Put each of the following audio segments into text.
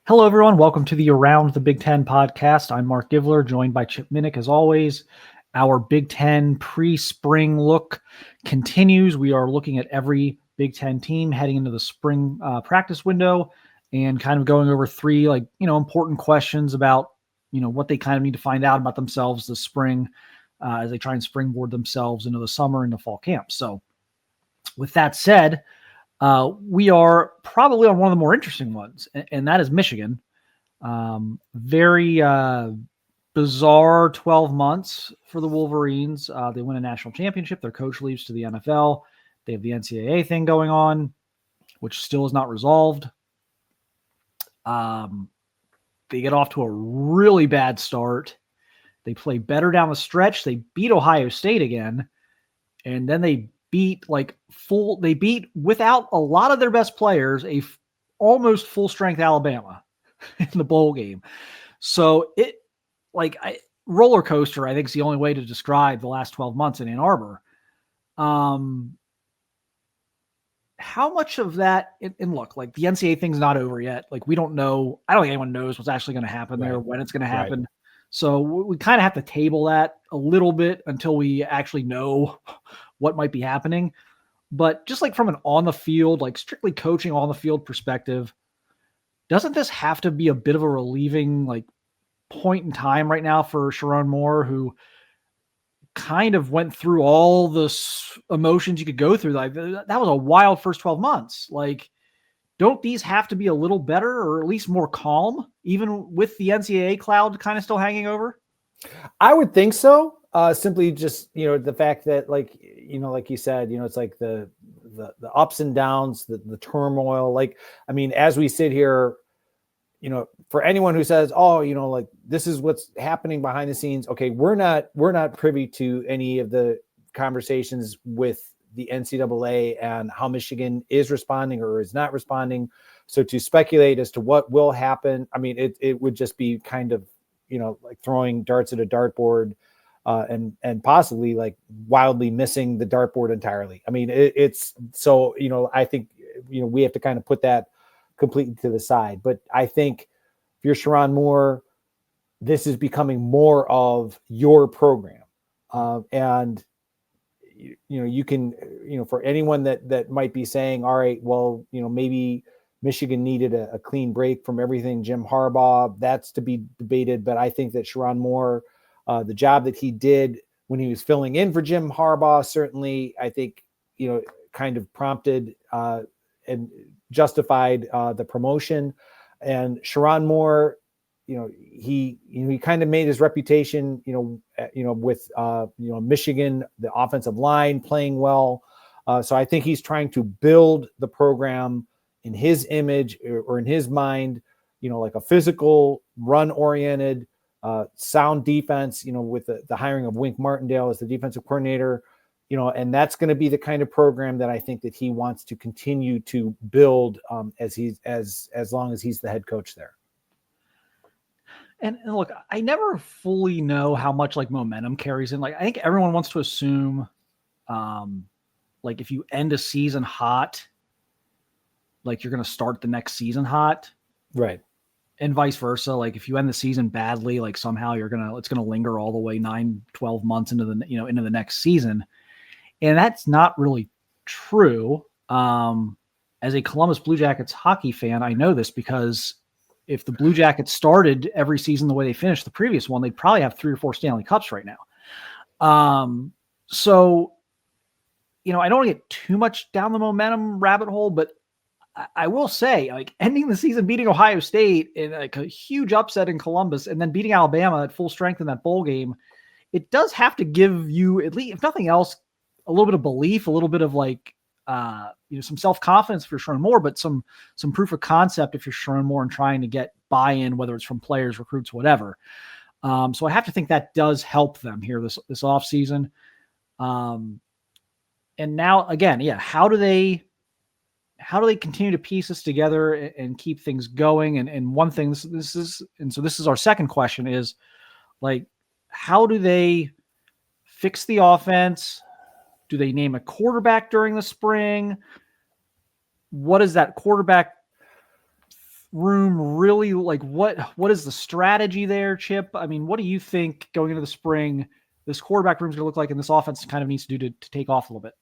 Hello, everyone. Welcome to the Around the Big Ten podcast. I'm Mark Givler, joined by Chip Minnick, as always. Our Big Ten pre-spring look continues. We are looking at every Big Ten team heading into the spring practice window and kind of going over three, important questions about, what they kind of need to find out about themselves this spring as they try and springboard themselves into the summer and the fall camp. So with that said, we are probably on one of the more interesting ones, and that is Michigan. Very bizarre 12 months for the Wolverines. They win a national championship. Their coach leaves to the NFL. They have the NCAA thing going on, which still is not resolved. They get off to a really bad start. They play better down the stretch. They beat Ohio State again, and then they beat without a lot of their best players, almost full strength Alabama in the bowl game. So roller coaster, I think, is the only way to describe the last 12 months in Ann Arbor. How much of that, and look, like the NCAA thing's not over yet. Like, we don't know. I don't think anyone knows what's actually going to happen there, when it's going to happen. Right. So we kind of have to table that a little bit until we actually know what might be happening. But just like from an on the field, like strictly coaching on the field perspective, doesn't this have to be a bit of a relieving point in time right now for Sherrone Moore, who kind of went through all the emotions you could go through? Like, that was a wild first 12 months. Like, don't these have to be a little better, or at least more calm, even with the NCAA cloud kind of still hanging over? I would think so. Simply just, the fact that like you said, it's like the ups and downs, the turmoil. Like, I mean, as we sit here, for anyone who says, oh, like this is what's happening behind the scenes. Okay. We're not privy to any of the conversations with the NCAA and how Michigan is responding or is not responding. So to speculate as to what will happen, I mean, it would just be kind of, like throwing darts at a dartboard and possibly like wildly missing the dartboard entirely. I mean, it's so, I think, we have to kind of put that completely to the side. But I think if you're Sherrone Moore, this is becoming more of your program. And, you can, for anyone that might be saying, all right, well, maybe Michigan needed a clean break from everything Jim Harbaugh, that's to be debated. But I think that Sherrone Moore, the job that he did when he was filling in for Jim Harbaugh, certainly, I think, kind of prompted and justified the promotion. And Sherrone Moore, he kind of made his reputation, with Michigan, the offensive line playing well. So I think he's trying to build the program in his image or in his mind, like a physical, run-oriented, sound defense, with the hiring of Wink Martindale as the defensive coordinator, and that's going to be the kind of program that I think that he wants to continue to build as long as he's the head coach there. And look, I never fully know how much like momentum carries in. Like, I think everyone wants to assume, like if you end a season hot, like you're going to start the next season hot. Right. And vice versa. Like if you end the season badly, like somehow it's going to linger all the way 9-12 months into the next season. And that's not really true. As a Columbus Blue Jackets hockey fan, I know this because if the Blue Jackets started every season the way they finished the previous one, they'd probably have 3 or 4 Stanley Cups right now. So, I don't want to get too much down the momentum rabbit hole, but I will say, like, ending the season beating Ohio State in like a huge upset in Columbus and then beating Alabama at full strength in that bowl game, it does have to give you, at least, if nothing else, a little bit of belief, a little bit of like, some self-confidence for Sherrone Moore, but some proof of concept if you're Sherrone Moore and trying to get buy-in, whether it's from players, recruits, whatever. So I have to think that does help them here this offseason. And now, again, how do they continue to piece this together and keep things going? And one thing, this is our second question, is like, how do they fix the offense? Do they name a quarterback during the spring? What does that quarterback room really like what is the strategy there, Chip? I mean, what do you think going into the spring this quarterback room is going to look like and this offense kind of needs to do to take off a little bit?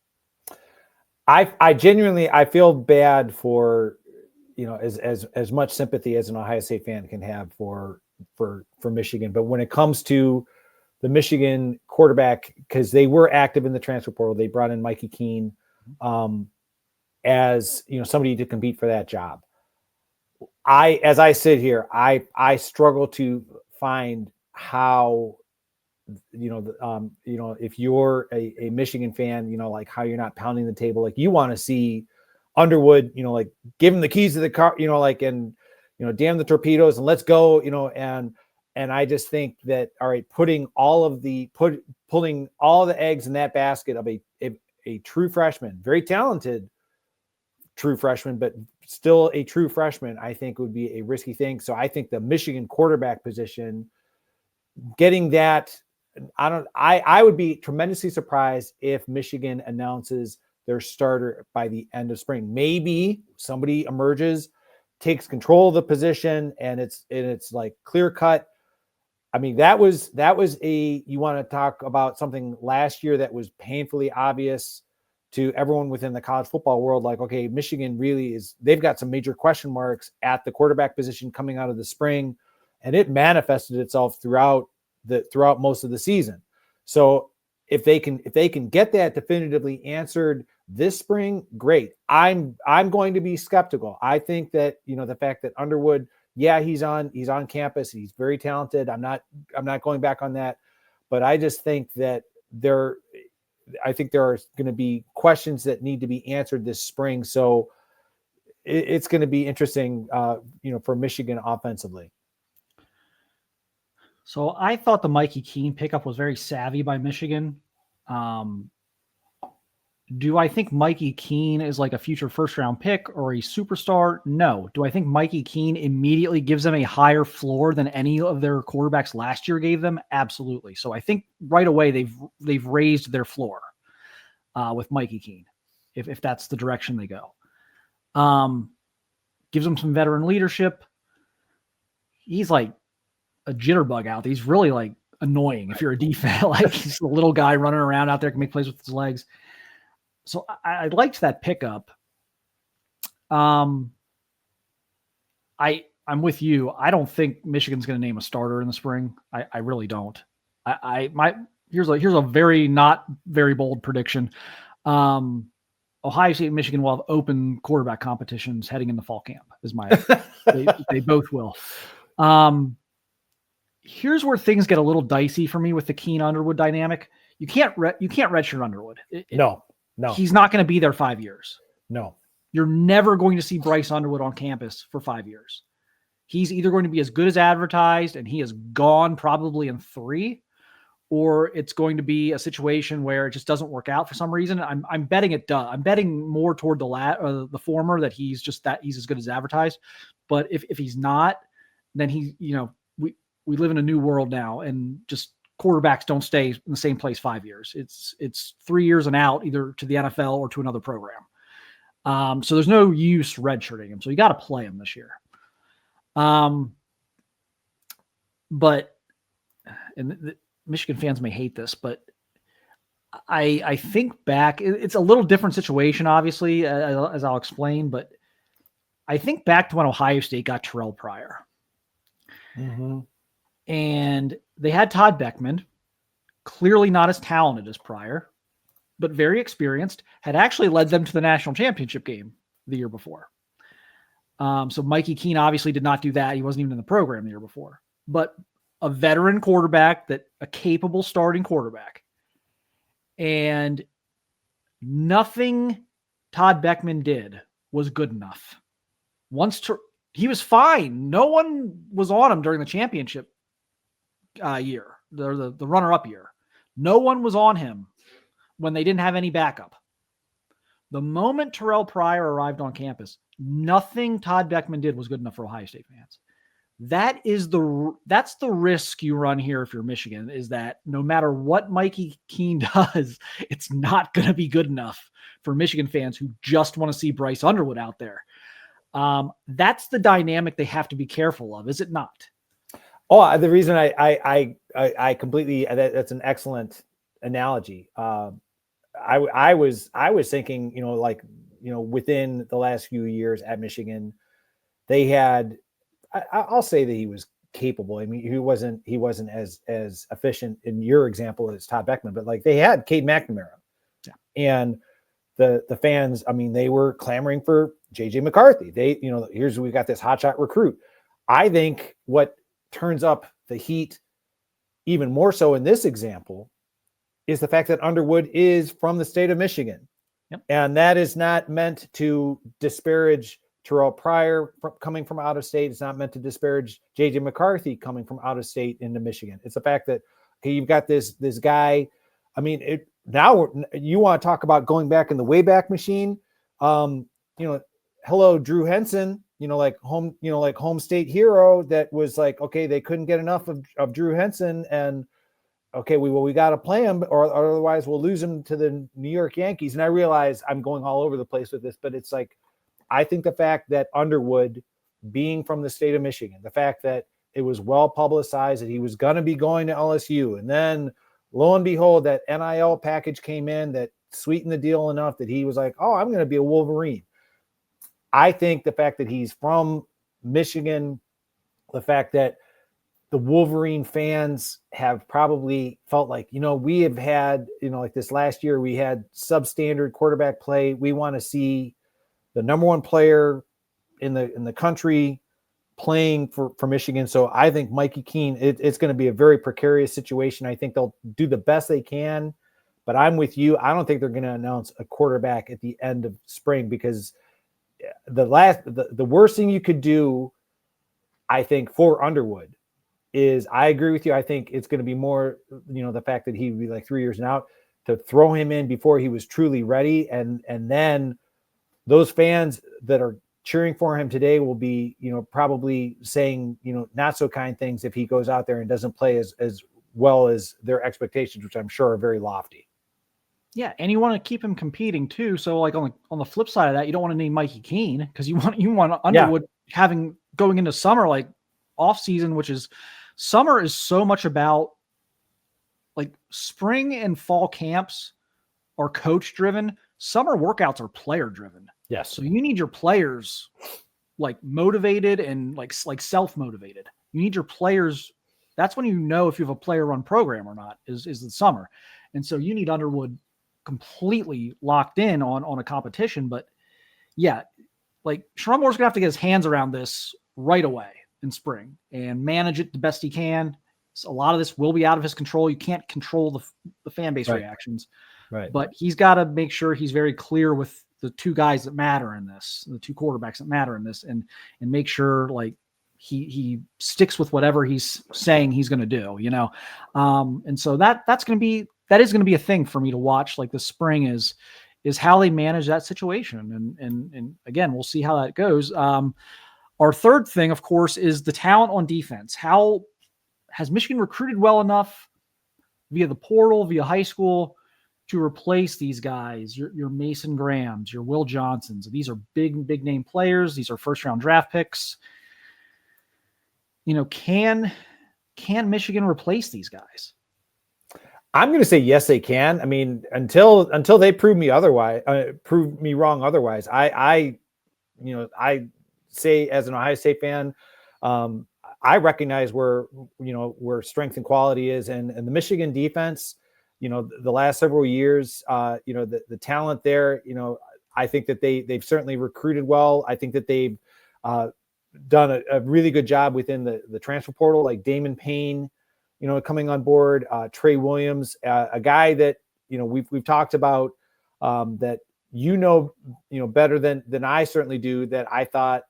I genuinely feel bad for, as much sympathy as an Ohio State fan can have for Michigan, but when it comes to the Michigan quarterback, because they were active in the transfer portal, they brought in Mikey Keene as somebody to compete for that job. As I sit here, I struggle to find how, if you're a Michigan fan, like how you're not pounding the table, like you want to see Underwood, like give him the keys to the car, and damn the torpedoes and let's go, and I just think that, all right, pulling all the eggs in that basket of a true freshman, very talented true freshman, but still a true freshman, I think would be a risky thing. So I think the Michigan quarterback position, getting that, I would be tremendously surprised if Michigan announces their starter by the end of spring. Maybe somebody emerges, takes control of the position, and it's like clear cut. I mean, that was you want to talk about something last year that was painfully obvious to everyone within the college football world. Like, okay, Michigan really they've got some major question marks at the quarterback position coming out of the spring, and it manifested itself throughout most of the season. So if they can get that definitively answered this spring, great. I'm going to be skeptical. I think that, the fact that Underwood, yeah, he's on campus, he's very talented. I'm not going back on that, but I just think that there are going to be questions that need to be answered this spring. So it's going to be interesting, for Michigan offensively. So I thought the Mikey Keene pickup was very savvy by Michigan. Do I think Mikey Keene is like a future first-round pick or a superstar? No. Do I think Mikey Keene immediately gives them a higher floor than any of their quarterbacks last year gave them? Absolutely. So I think right away they've raised their floor with Mikey Keene, if that's the direction they go. Gives them some veteran leadership. He's like a jitterbug out there. He's really like annoying if you're a defense. Like he's a little guy running around out there, can make plays with his legs. So I liked that pickup. I'm with you. I don't think Michigan's going to name a starter in the spring. I really don't. Here's a very not very bold prediction. Ohio State and Michigan will have open quarterback competitions heading into fall camp. Is my they both will. Here's where things get a little dicey for me with the Keene Underwood dynamic. You can't redshirt Underwood. No, he's not going to be there 5 years. No, you're never going to see Bryce Underwood on campus for 5 years. He's either going to be as good as advertised and he is gone probably in 3, or it's going to be a situation where it just doesn't work out for some reason. I'm betting it does. I'm betting more toward the former, that he's as good as advertised. But if he's not, then we live in a new world now, and just quarterbacks don't stay in the same place 5 years. It's 3 years and out, either to the NFL or to another program. So there's no use redshirting him. So you got to play him this year. But the Michigan fans may hate this, but I think back, it's a little different situation, obviously, as I'll explain, but I think back to when Ohio State got Terrell Pryor. Mm-hmm. And they had Todd Beckman, clearly not as talented as Pryor, but very experienced, had actually led them to the national championship game the year before. So Mikey Keene obviously did not do that. He wasn't even in the program the year before. But a veteran quarterback, a capable starting quarterback. And nothing Todd Beckman did was good enough. He was fine. No one was on him during the championship year, the runner-up year. No one was on him when they didn't have any backup. The moment Terrell Pryor arrived on campus, nothing Todd Beckman did was good enough for Ohio State fans. That's the risk you run here if you're Michigan, is that no matter what Mikey Keene does, it's not going to be good enough for Michigan fans who just want to see Bryce Underwood out there. That's the dynamic they have to be careful of, is it not? Oh, the reason I completely, that's an excellent analogy. I was thinking, within the last few years at Michigan, they had, I'll say that he was capable. I mean, he wasn't as efficient in your example as Todd Beckman, but like they had Cade McNamara, and the fans, I mean, they were clamoring for JJ McCarthy. We've got this hotshot recruit. I think what turns up the heat even more so in this example is the fact that Underwood is from the state of Michigan. Yep. And that is not meant to disparage Terrell Pryor coming from out of state. It's not meant to disparage JJ McCarthy coming from out of state into Michigan. It's the fact that, okay, you've got this guy. I mean, now you want to talk about going back in the Wayback Machine. Hello, Drew Henson, like home state hero that was like, okay, they couldn't get enough of Drew Henson, and okay, we got to play him or otherwise we'll lose him to the New York Yankees. And I realize I'm going all over the place with this, but it's like, I think the fact that Underwood being from the state of Michigan, the fact that it was well publicized that he was going to be going to LSU, and then lo and behold, that NIL package came in that sweetened the deal enough that he was like, oh, I'm going to be a Wolverine. I think the fact that he's from Michigan, the fact that the Wolverine fans have probably felt like, we have had, like this last year, we had substandard quarterback play. We want to see the number one player in the country playing for Michigan. So I think Mikey Keene, it's going to be a very precarious situation. I think they'll do the best they can, but I'm with you. I don't think they're going to announce a quarterback at the end of spring, because the worst thing you could do, I think, for Underwood is, I agree with you. I think it's going to be more, the fact that he'd be like 3 years and out, to throw him in before he was truly ready. And then those fans that are cheering for him today will be, probably saying, not so kind things if he goes out there and doesn't play as well as their expectations, which I'm sure are very lofty. Yeah, and you want to keep him competing too. So, like on the flip side of that, you don't want to name Mikey Keene, because you want Underwood going into summer, like off season, which is, summer is so much about, like, spring and fall camps are coach driven. Summer workouts are player driven. Yes. So you need your players like motivated and like self motivated. You need your players. That's when you know if you have a player run program or not, is the summer. And so you need Underwood completely locked in on a competition. But yeah, like Sherrone Moore's gonna have to get his hands around this right away in spring and manage it the best he can. So a lot of this will be out of his control. You can't control the fan base reactions, right? But he's got to make sure he's very clear with the two guys that matter in this, the two quarterbacks that matter in this, and make sure like he sticks with whatever he's saying he's going to do, and so that is going to be a thing for me to watch. Like the spring is how they manage that situation, and again, we'll see how that goes. Our third thing, of course, is the talent on defense. How has Michigan recruited well enough via the portal, via high school, to replace these guys, your Mason Grahams, your Will Johnsons? These are big name players. These are first round draft picks. Can Michigan replace these guys? I'm going to say yes, they can. I mean, until they prove me otherwise, prove me wrong otherwise. I say, as an Ohio State fan, I recognize where strength and quality is, and the Michigan defense, the last several years, the talent there, I think that they've certainly recruited well. I think that they've done a really good job within the transfer portal, like Damon Payne, coming on board, Trey Williams, a guy that, we've talked about, that, better than I certainly do, that I thought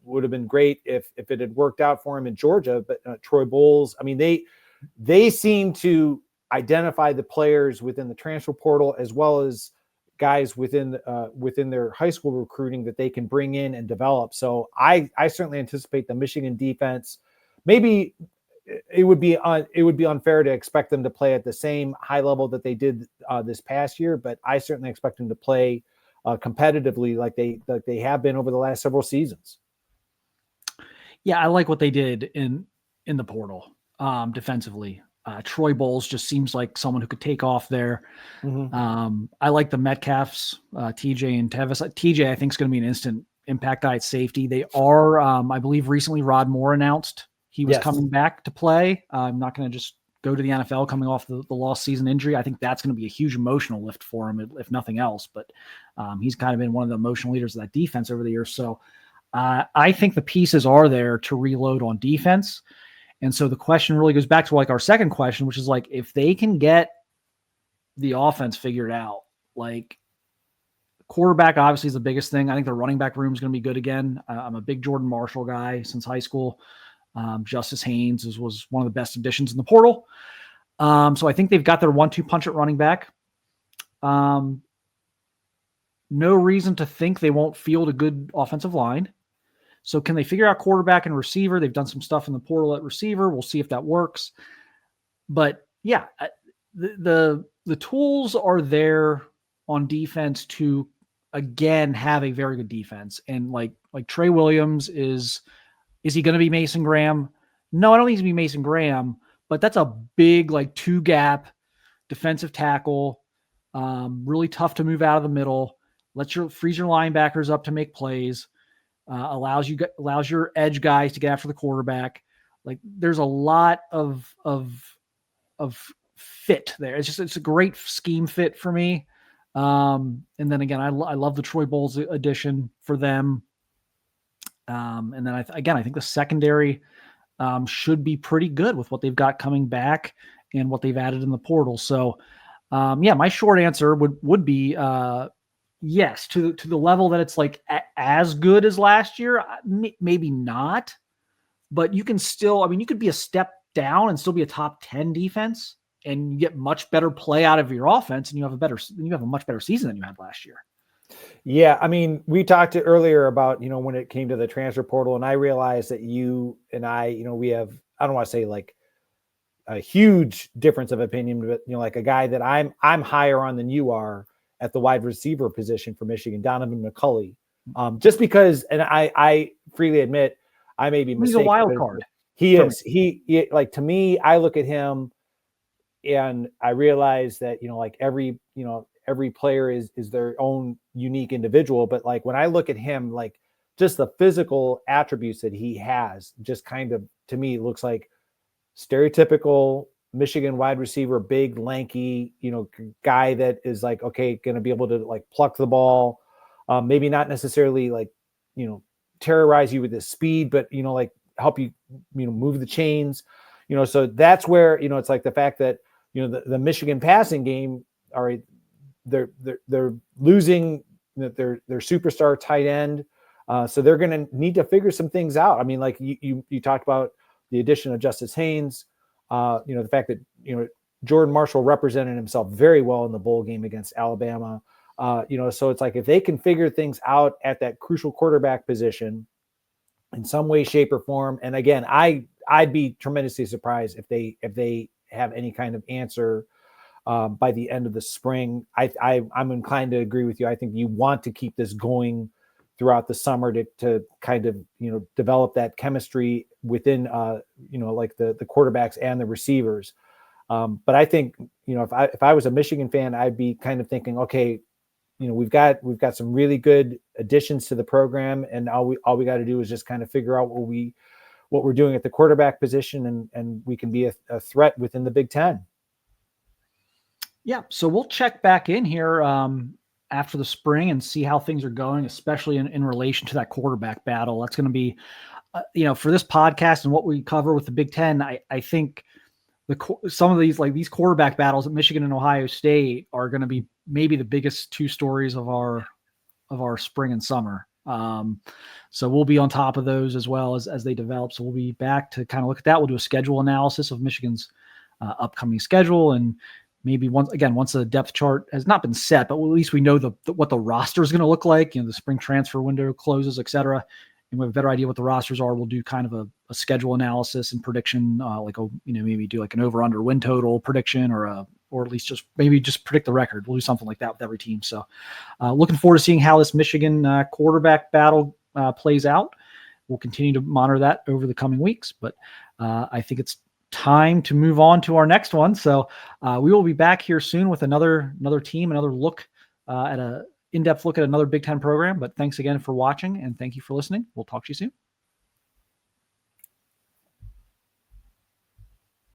would have been great if it had worked out for him in Georgia. But Troy Bowles, I mean, they seem to identify the players within the transfer portal as well as guys within their high school recruiting that they can bring in and develop. So I certainly anticipate the Michigan defense. Maybe it would be unfair to expect them to play at the same high level that they did this past year, but I certainly expect them to play competitively like they have been over the last several seasons. Yeah, I like what they did in the portal defensively. Troy Bowles just seems like someone who could take off there. Mm-hmm. I like the Metcalfs, TJ and Tevis. TJ, I think, is going to be an instant impact guy at safety. They are, I believe, recently Rod Moore announced he was coming back to play. I'm not going to just go to the NFL coming off the lost season injury. I think that's going to be a huge emotional lift for him, if nothing else. But he's kind of been one of the emotional leaders of that defense over the years. So I think the pieces are there to reload on defense. And so the question really goes back to like our second question, which is like, if they can get the offense figured out, like quarterback obviously is the biggest thing. I think the running back room is going to be good again. I'm a big Jordan Marshall guy since high school. Justice Haynes was one of the best additions in the portal. So I think they've got their 1-2 punch at running back. No reason to think they won't field a good offensive line. So can they figure out quarterback and receiver? They've done some stuff in the portal at receiver. We'll see if that works. But yeah, the tools are there on defense to again have a very good defense. And like Trey Williams is he going to be Mason Graham? No, I don't think he's going to be Mason Graham, but that's a big like 2-gap defensive tackle. Really tough to move out of the middle. Freeze your linebackers up to make plays. Allows your edge guys to get after the quarterback. Like there's a lot of fit there. It's a great scheme fit for me. And then again, I love the Troy Bowles addition for them. And then I think the secondary should be pretty good with what they've got coming back and what they've added in the portal. So my short answer would be yes, to the level that it's like as good as last year, maybe not, but you can still, you could be a step down and still be a top 10 defense and you get much better play out of your offense and you have a much better season than you had last year. Yeah. We talked earlier about, when it came to the transfer portal, and I realized that you and I, we have, I don't want to say like a huge difference of opinion, but like a guy that I'm higher on than you are at the wide receiver position for Michigan, Donovan McCulley. Just because, and I freely admit I may be mistaken. He's a wild card. He is. He like, to me, I look at him and I realize that, like every player is their own unique individual. But like, when I look at him, like just the physical attributes that he has, just kind of, to me, looks like stereotypical Michigan wide receiver, big, lanky, guy that is like, okay, going to be able to like pluck the ball. Maybe not necessarily like, terrorize you with his speed, but, like help you, move the chains, so that's where, it's like the fact that, the Michigan passing game, all right, they're losing their superstar tight end. So they're going to need to figure some things out. Like you talked about the addition of Justice Haynes, the fact that, Jordan Marshall represented himself very well in the bowl game against Alabama. So it's like, if they can figure things out at that crucial quarterback position in some way, shape, or form. And again, I'd be tremendously surprised if they have any kind of answer by the end of the spring. I'm inclined to agree with you. I think you want to keep this going throughout the summer to kind of, develop that chemistry within, like the quarterbacks and the receivers. But I think, if I was a Michigan fan, I'd be kind of thinking, okay, we've got some really good additions to the program, and all we got to do is just kind of figure out what we're doing at the quarterback position, and we can be a threat within the Big Ten. Yeah. So we'll check back in here after the spring and see how things are going, especially in relation to that quarterback battle. That's going to be, for this podcast and what we cover with the Big Ten, I think some of these quarterback battles at Michigan and Ohio State are going to be maybe the biggest two stories of our spring and summer. So we'll be on top of those as well as they develop. So we'll be back to kind of look at that. We'll do a schedule analysis of Michigan's upcoming schedule, and maybe once the depth chart has not been set, but at least we know what the roster is going to look like. The spring transfer window closes, et cetera, and we have a better idea what the rosters are. We'll do kind of a schedule analysis and prediction, maybe do like an over/under win total prediction or a or at least just maybe just predict the record. We'll do something like that with every team. So looking forward to seeing how this Michigan quarterback battle plays out. We'll continue to monitor that over the coming weeks, but I think it's time to move on to our next one. So we will be back here soon with another team, another look at a in-depth look at another Big Ten program. But thanks again for watching, and thank you for listening. We'll talk to you soon.